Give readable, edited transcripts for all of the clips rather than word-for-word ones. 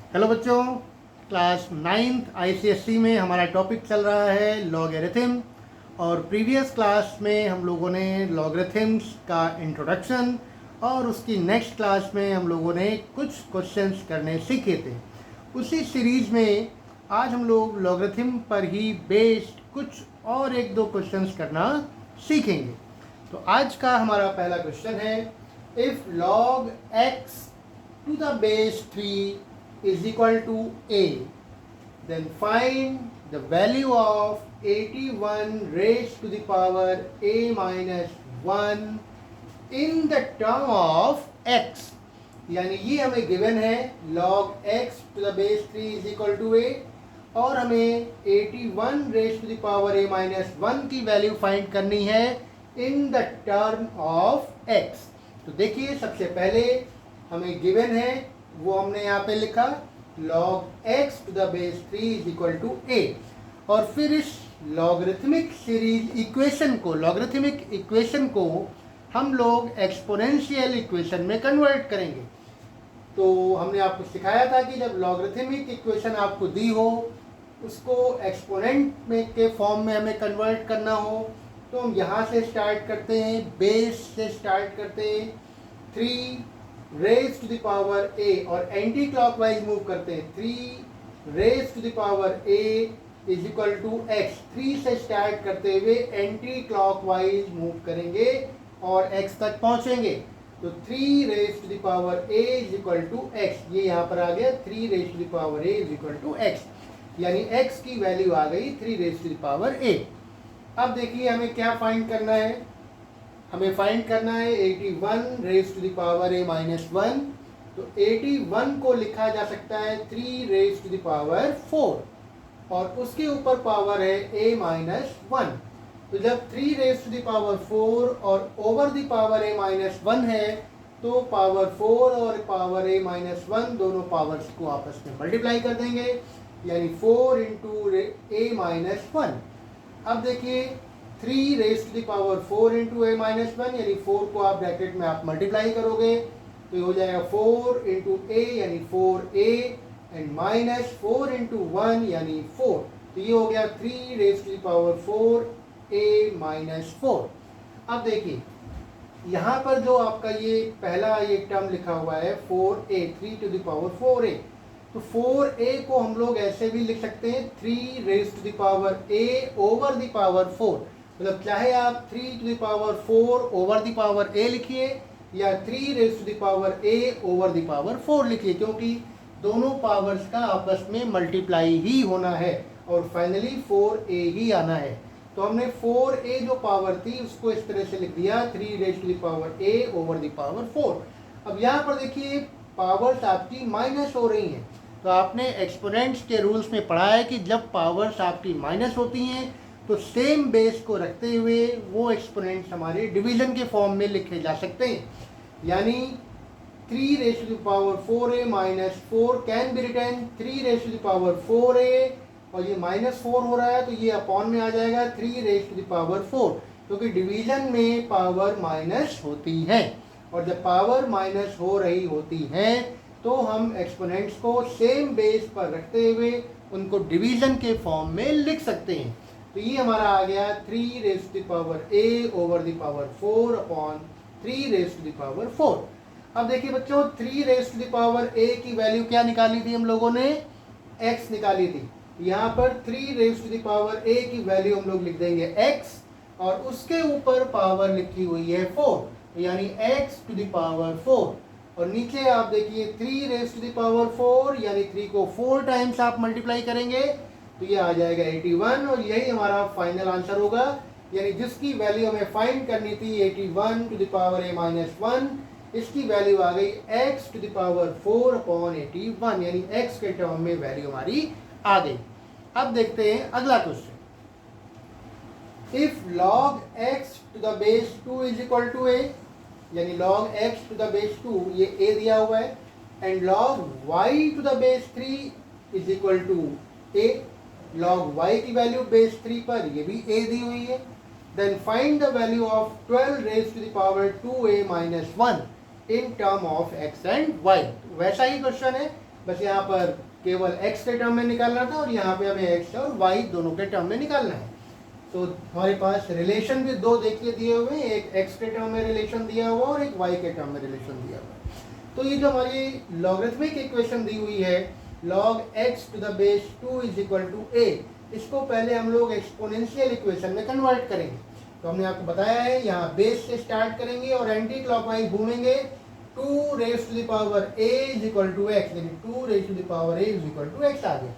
Hello बच्चों, class 9th ICSE में हमारा टॉपिक चल रहा है लॉगरिथम। और प्रीवियस क्लास में हम लोगों ने लॉगरिथम्स का इंट्रोडक्शन और उसकी नेक्स्ट क्लास में हम लोगों ने कुछ क्वेश्चंस करने सीखे थे। उसी सीरीज में आज हम लोग लॉगरिथम पर ही बेस्ड कुछ और एक दो क्वेश्चंस करना सीखेंगे। तो आज का हमारा पहला क्वेश्चन है, if log x to the base 3 is equal to a, then find the value of 81 raised to the power a minus 1 in the term of x। यानी ये हमें गिवन है log x to the base 3 is equal to a और हमें 81 raised to the power a minus 1 की value find करनी है इन the term of x। तो देखिए, सबसे पहले हमें गिवन है वो हमने यहाँ पे लिखा log x to the base 3 is equal to a, और फिर इस लॉगरिथमिक सीरीज इक्वेशन को हम लोग एक्सपोनेंशियल इक्वेशन में कन्वर्ट करेंगे। तो हमने आपको सिखाया था कि जब लॉगरिथमिक इक्वेशन आपको दी हो उसको एक्सपोनेंट में के फॉर्म में हमें कन्वर्ट करना हो तो हम यहाँ से स्टार्ट करते हैं, बेस से स्टार्ट करते हैं, 3 raise to the power a और एंटी क्लॉकवाइज मूव करते हैं। 3 raise to the power a is equal to x। 3 से स्टार्ट करते हुए एंटी क्लॉकवाइज मूव करेंगे और x तक पहुंचेंगे। तो 3 raise to the power a is equal to x, ये यहाँ पर आ गया 3 raise to the power a is equal to x, यानी x की वैल्यू आ गई 3 raise to the power a। अब देखिए हमें क्या फाइंड करना है, हमें फाइंड करना है 81 raise to the power a minus 1। तो 81 को लिखा जा सकता है 3 रेज टू द पावर 4 और उसके ऊपर पावर है a माइनस 1। तो जब 3 रेज टू द पावर 4 और over the power a minus 1 है तो पावर 4 और पावर a माइनस 1 दोनों पावर्स को आपस में मल्टीप्लाई कर देंगे, यानी 4 इंटू a माइनस 1। अब देखिए 3 raise to the power 4 into a minus 1, यानी 4 को आप ब्रैकेट में आप मल्टीप्लाई करोगे तो ये हो जाएगा 4 इंटू a यानी 4a एंड माइनस 4 इंटू 1 यानी 4। तो ये हो गया 3 raise to the power 4a minus 4। अब देखिए यहाँ पर जो आपका ये पहला ये टर्म लिखा हुआ है 4a, 3 to the power 4a, तो 4a को हम लोग ऐसे भी लिख सकते हैं 3 raise to the power a over the power 4। मतलब चाहे आप 3 to the power 4 over the power a लिखिए या 3 raise to the power a over the power 4 लिखिए, क्योंकि दोनों पावर्स का आपस में मल्टीप्लाई ही होना है और फाइनली 4a ही आना है। तो हमने 4a जो पावर थी उसको इस तरह से लिख दिया 3 raise to the power a over the power 4। अब यहाँ पर देखिए पावर्स आपकी माइनस हो रही हैं, तो आपने एक्सपोनेंट्स के रूल्स में पढ़ा है कि जब पावर्स आपकी माइनस होती हैं तो सेम बेस को रखते हुए वो एक्सपोनेंट्स हमारे डिवीजन के फॉर्म में लिखे जा सकते हैं। यानी 3 raise to the power 4a minus 4 can be written 3 raise to the power 4a, और ये माइनस 4 हो रहा है तो ये अपॉन में आ जाएगा 3 रेज टू द पावर 4, क्योंकि डिवीजन में पावर माइनस होती है और जब पावर माइनस हो रही होती है तो हम एक्सपोनेंट्स को सेम बेस पर रखते हुए उनको डिवीजन के फॉर्म में लिख सकते हैं। तो ये हमारा आ गया 3 raise to the power a over the power 4 upon 3 raise to the power 4। अब देखिए बच्चों 3 raise to the power a की वैल्यू क्या निकाली थी हम लोगों ने, x निकाली थी। यहाँ पर 3 raise to the power a की वैल्यू हम लोग लिख देंगे x और उसके ऊपर पावर लिखी हुई है 4, यानी x टू द पावर 4, और नीचे आप देखिए 3 रेज टू द पावर 4 यानी 3 को 4 टाइम्स आप मल्टीप्लाई करेंगे तो ये आ जाएगा 81 और यही हमारा फाइनल आंसर होगा। यानी जिसकी वैल्यू हमें फाइंड करनी थी 81 to the power a minus 1, इसकी वैल्यू आ गई x to the power 4 upon 81, यानी x के टर्म में वैल्यू हमारी आ गई। अब देखते हैं अगला question, if log x to the base 2 is equal to a, यानी log x to the base 2 ये a दिया हुआ है, and log y to the base 3 is equal to a, log y की वैल्यू बेस 3 पर ये भी a दी हुई है। Then find the value of 12 raise to the power 2a minus 1 in term of x and y। वैसा ही question है बस यहाँ पर केवल x के टर्म में निकालना था और यहाँ पे हमें x और y दोनों के टर्म में निकालना है। तो हमारे पास रिलेशन भी दो देखिए दिए हुए हैं, एक x के टर्म में रिलेशन दिया हुआ और एक y के टर्म में रिलेशन दिया हुआ। तो ये जो हमारी लॉगरिथमिक इक्वेशन दी हुई है log x to the base 2 is equal to a, इसको पहले हम लोग एक्सपोनेंशियल इक्वेशन में कन्वर्ट करेंगे। तो हमने आपको बताया है यहाँ बेस से स्टार्ट करेंगे और एंटी क्लॉकवाइज घूमेंगे, 2 raise to the power a is equal to x, यानी 2 raise to the power a is equal to x आ गया।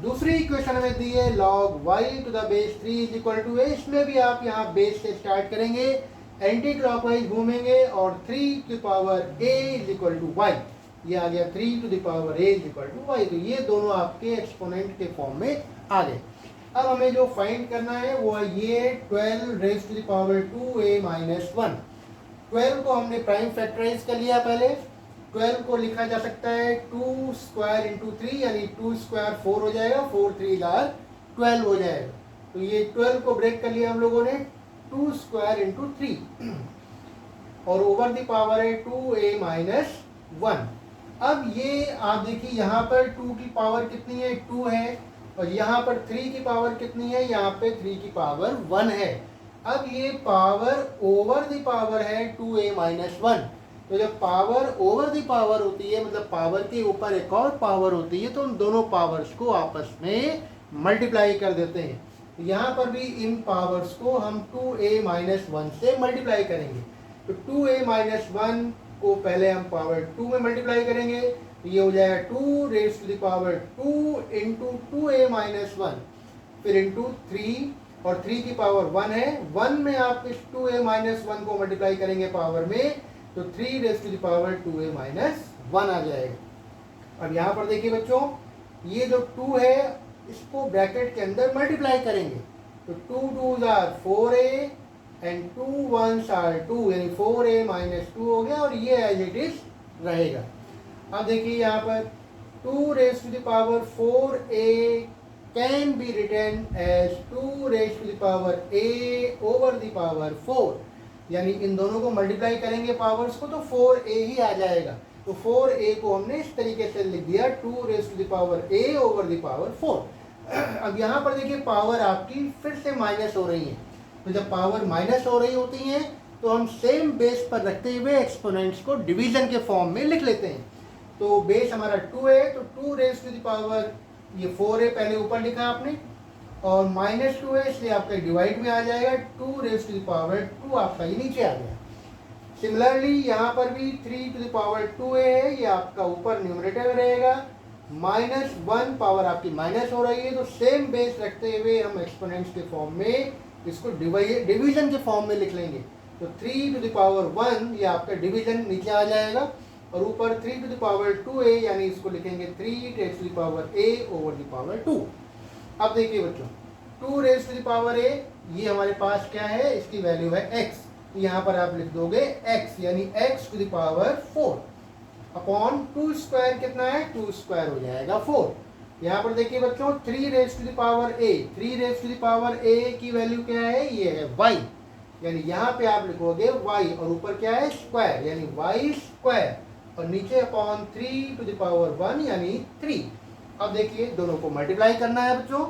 दूसरी इक्वेशन हमें दी है log y to the base 3 is equal to a, इसमें भी आप यहाँ बेस से स्टार्ट करेंगे, एंटी क्लॉकवाइज घूमेंगे और 3 to the power a is equal to y, ये आ गया 3 to the power a is equal to y। तो ये दोनों आपके एक्सपोनेंट के फॉर्म में आ गए। अब हमें जो फाइंड करना है वो है ये 12 raise to the power 2a minus 1। 12 को हमने प्राइम फैक्टराइज कर लिया पहले। 12 को लिखा जा सकता है 2 स्क्वायर इंटू 3, यानी 2 स्क्वायर 4 हो जाएगा, 4 3 जार 12 हो जाएगा। तो ये 12 को ब्रेक कर लिया हम लोगों ने, 2 स्क्वायर इंटू 3 और ओवर द पावर है 2a माइनस 1। अब ये आप देखिए यहाँ पर 2 की पावर कितनी है, 2 है, और यहाँ पर 3 की पावर कितनी है, यहाँ पे 3 की पावर 1 है। अब ये पावर ओवर द पावर है 2a माइनस 1। तो जब पावर ओवर द पावर होती है, मतलब पावर के ऊपर एक और पावर होती है, तो उन दोनों पावर्स को आपस में मल्टीप्लाई कर देते हैं। यहाँ पर भी इन पावर्स को हम 2a माइनस 1 से मल्टीप्लाई करेंगे। तो 2a माइनस 1 को पहले हम पावर 2 में मल्टीप्लाई करेंगे, तो ये हो जाएगा 2 raise to the power 2 into 2a minus 1, फिर इंटू 3, और 3 की पावर 1 है, 1 में आप इस 2a माइनस 1 को मल्टीप्लाई करेंगे पावर में, तो 3 raise to the power 2a minus 1 आ जाएगा। अब यहाँ पर देखिए बच्चों, ये जो 2 है इसको ब्रैकेट के अंदर मल्टीप्लाई करेंगे, तो 2 2s are 4a and 2 1s are 2, यानी 4a माइनस 2 हो गया, और ये एज इट इज रहेगा। अब देखिए यहाँ पर 2 raise to the power 4a can be written as 2 raise to the power a over the power 4, यानी इन दोनों को मल्टीप्लाई करेंगे पावर्स को, तो 4a ही आ जाएगा। तो 4a को हमने इस तरीके से लिख दिया 2 raise to the power a over the power 4। अब यहाँ पर देखिए पावर आपकी फिर से माइनस हो रही है, तो जब पावर माइनस हो रही होती हैं तो हम सेम बेस पर रखते हुए एक्सपोनेंट्स को डिवीजन के फॉर्म में लिख लेते हैं। तो बेस हमारा 2 है, तो 2 रेज टू द पावर, ये 4 है पहले ऊपर लिखा आपने, और माइनस 2 है इसलिए आपका डिवाइड में आ जाएगा, 2 रेज टू द पावर 2 आपका ये नीचे आ गया। सिमिलरली यहाँ पर भी 3 टू द पावर 2a है, ये आपका ऊपर न्यूमरेटर में रहेगा, माइनस 1 पावर आपकी माइनस हो रही है, तो सेम बेस रखते हुए हम एक्सपोनेंट्स के फॉर्म में इसको डिवीजन के फॉर्म में लिख लेंगे। तो 3 टू द पावर 1 ये आपका डिवीजन नीचे आ जाएगा, और ऊपर 3 टू द पावर 2a, यानी इसको लिखेंगे 3 raise to the power a over the power 2। अब देखिए बच्चों, 2 raise to the power a ये हमारे पास क्या है, इसकी वैल्यू है x, तो यहाँ पर आप लिख दोगे x, यानी x to the power 4 upon 2 square कितना है, 2 स्क्वायर हो जाएगा 4। यहाँ पर देखिए बच्चों 3 raise to the power a, 3 raise to the power a की वैल्यू क्या है, ये है y, यानी यहाँ पे आप लिखोगे y, और ऊपर क्या है स्क्वायर, यानी y स्क्वायर, और नीचे अपॉन 3 टू द पावर 1 यानी 3। अब देखिए दोनों को मल्टीप्लाई करना है बच्चों,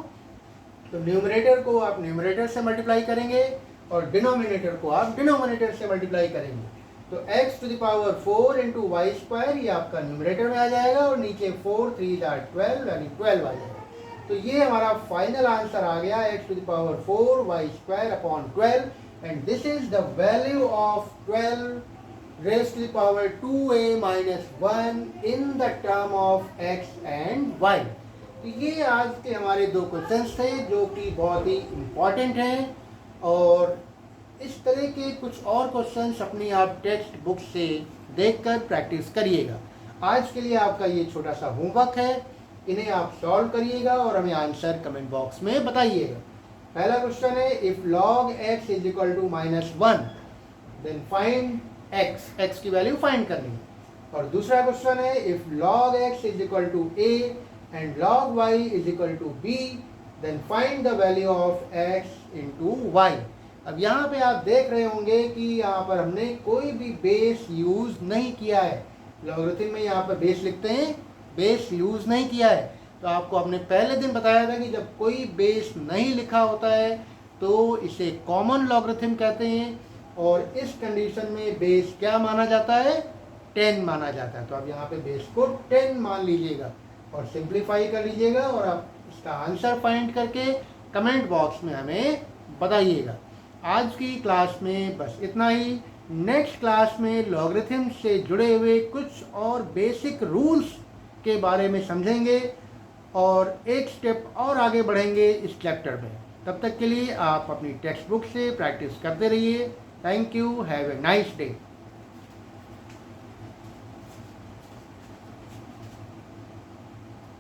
तो न्यूमरेटर को आप न्यूमरेटर से मल्टीप्लाई करेंगे और डिनोमिनेटर को आप डिनोमिनेटर से मल्टीप्लाई करेंगे। तो x to the power 4 into y square ये आपका न्यूमरेटर में आ जाएगा, और नीचे 4 3 12 यानी 12 आ जाएगा। तो ये हमारा फाइनल आंसर आ गया x to the power 4 y square upon 12, and this is the value of 12 raise to the power 2a minus 1 in the term of x and y। तो ये आज के हमारे दो क्वेश्चंस थे जो कि बहुत ही इम्पॉर्टेंट हैं, और इस तरह के कुछ और क्वेश्चंस अपनी आप टेक्स्ट बुक से देखकर प्रैक्टिस करिएगा। आज के लिए आपका ये छोटा सा होमवर्क है, इन्हें आप सॉल्व करिएगा और हमें आंसर कमेंट बॉक्स में बताइएगा। पहला क्वेश्चन है, if log x is equal to -1 then find x की वैल्यू फाइंड करनी है। और दूसरा क्वेश्चन है, if log x is equal to a and log y is equal to b then find the value of x into y। अब यहाँ पे आप देख रहे होंगे कि यहाँ पर हमने कोई भी बेस यूज नहीं किया है। लॉगरिथम में यहाँ पर बेस लिखते हैं बेस यूज़ नहीं किया है। तो आपको हमने पहले दिन बताया था कि जब कोई बेस नहीं लिखा होता है तो इसे कॉमन लॉगरिथम कहते हैं, और इस कंडीशन में बेस क्या माना जाता है, 10 माना जाता है। तो आप यहाँ पे बेस को 10 मान लीजिएगा और सिंप्लीफाई कर लीजिएगा, और आप इसका आंसर फाइंड करके कमेंट बॉक्स में हमें बताइएगा। आज की क्लास में बस इतना ही। नेक्स्ट क्लास में लॉगरिथम से जुड़े हुए कुछ और बेसिक रूल्स के बारे में समझेंगे और एक स्टेप और आगे बढ़ेंगे इस चैप्टर में। तब तक के लिए आप अपनी टेक्स्ट बुक से प्रैक्टिस करते रहिए। Thank you, have a nice day.